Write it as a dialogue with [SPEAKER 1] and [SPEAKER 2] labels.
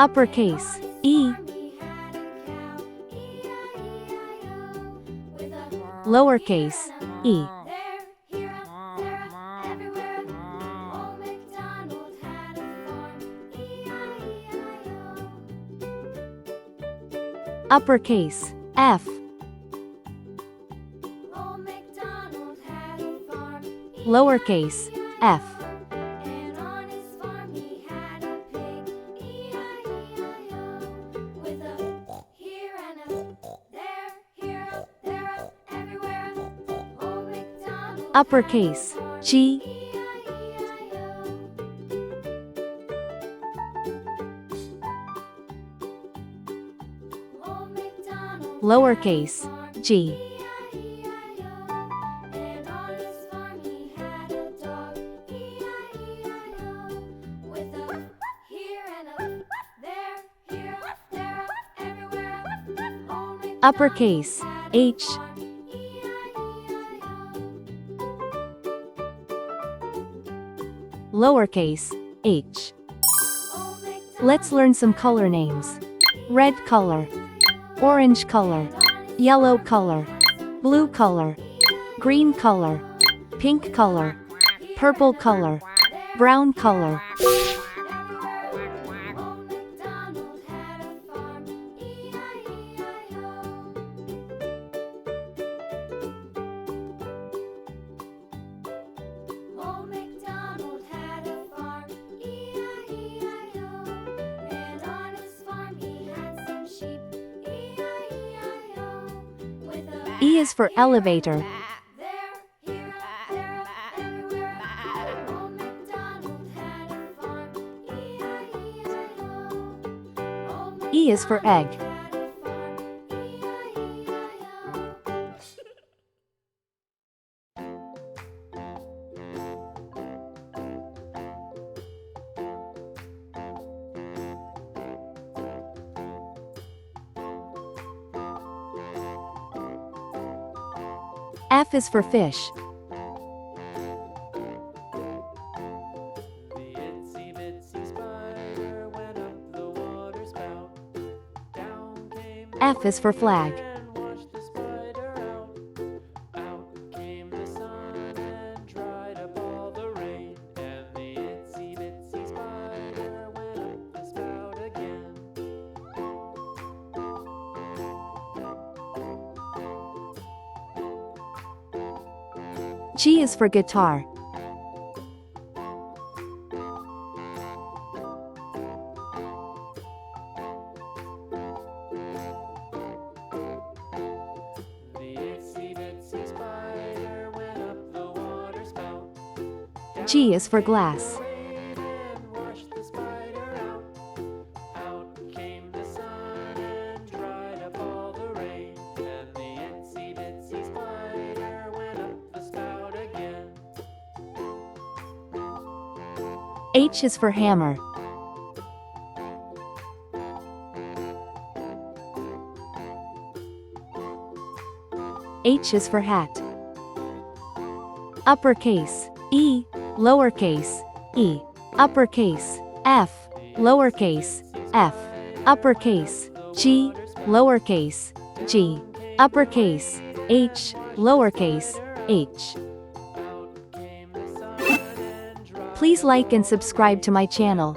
[SPEAKER 1] Uppercase E. Lowercase e. Uppercase F. Lowercase f. Uppercase G. Lowercase g. Uppercase H. Lowercase h. Let's learn some color names. Red color, orange color, yellow color, blue color, green color, pink color, purple color, brown color. E is for elevator. E is for egg. F is for fish. F is for flag. G is for guitar. G is for glass. H is for hammer. H is for hat. Uppercase E. Lowercase e. Uppercase F. Lowercase f. Uppercase G. Lowercase g. Uppercase H. Lowercase h. Please like and subscribe to my channel.